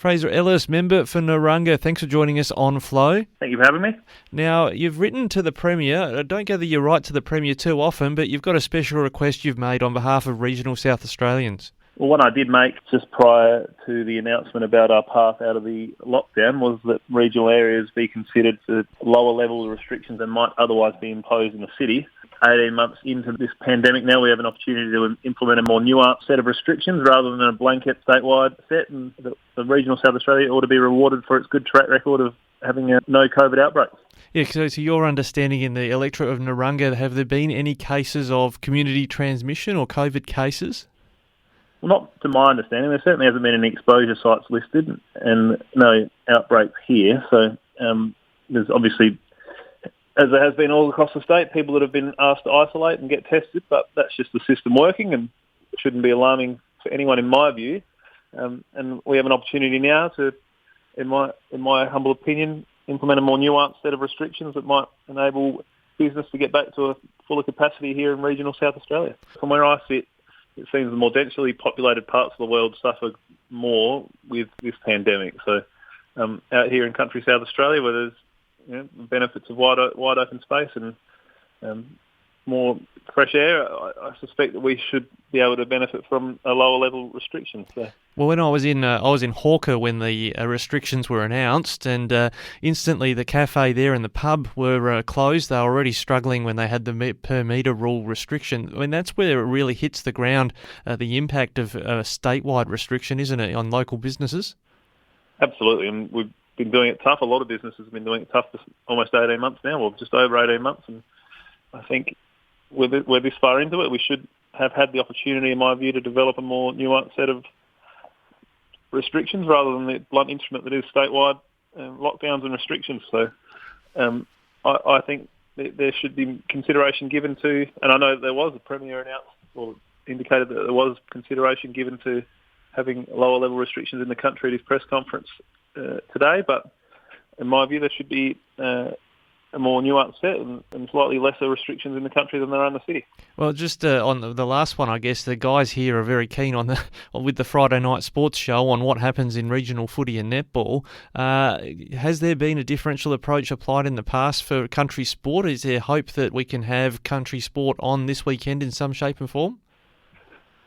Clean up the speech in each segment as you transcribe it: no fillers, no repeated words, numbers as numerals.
Fraser Ellis, member for Narungga. Thanks for joining us on Flow. Thank you for having me. Now, you've written to the Premier. I don't gather you write to the Premier too often, but you've got a special request you've made on behalf of regional South Australians. Well, one I did make just prior to the announcement about our path out of the lockdown was that regional areas be considered for lower level restrictions than might otherwise be imposed in the city. 18 months into this pandemic now, we have an opportunity to implement a more nuanced set of restrictions rather than a blanket statewide set, and the regional South Australia ought to be rewarded for its good track record of having no COVID outbreaks. Yeah, so to your understanding in the electorate of Narungga, have there been any cases of community transmission or COVID cases? Well, not to my understanding. There certainly hasn't been any exposure sites listed and no outbreaks here. So there's obviously, as there has been all across the state, people that have been asked to isolate and get tested, but that's just the system working and it shouldn't be alarming for anyone in my view. And we have an opportunity now to, in my humble opinion, implement a more nuanced set of restrictions that might enable business to get back to a fuller capacity here in regional South Australia. From where I sit, it seems the more densely populated parts of the world suffer more with this pandemic. So out here in country South Australia, where there's the benefits of wide open space and more fresh air, I suspect that we should be able to benefit from a lower level restriction. So. Well, when I was in Hawker when the restrictions were announced, and instantly the cafe there and the pub were closed. They were already struggling when they had the per metre rule restriction. I mean, that's where it really hits the ground, the impact of a statewide restriction, isn't it, on local businesses? Absolutely, and we've been doing it tough. A lot of businesses have been doing it tough for almost 18 months now, or just over 18 months, and I think we're this far into it. We should have had the opportunity, in my view, to develop a more nuanced set of restrictions rather than the blunt instrument that is statewide lockdowns and restrictions. So I think there should be consideration given to, and I know that there was, the Premier announced or indicated that there was consideration given to having lower level restrictions in the country at his press conference today, but in my view there should be a more nuanced set and slightly lesser restrictions in the country than there are in the city. Well, just on the last one, I guess the guys here are very keen on with the Friday night sports show on what happens in regional footy and netball. Has there been a differential approach applied in the past for country sport? Is there hope that we can have country sport on this weekend in some shape and form?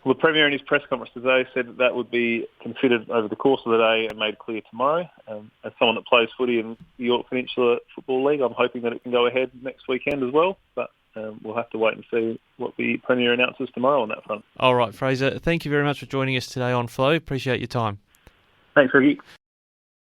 Well, the Premier in his press conference today said that would be considered over the course of the day and made clear tomorrow. As someone that plays footy in the York Peninsula Football League, I'm hoping that it can go ahead next weekend as well. But we'll have to wait and see what the Premier announces tomorrow on that front. All right, Fraser, thank you very much for joining us today on Flow. Appreciate your time. Thanks, Ricky.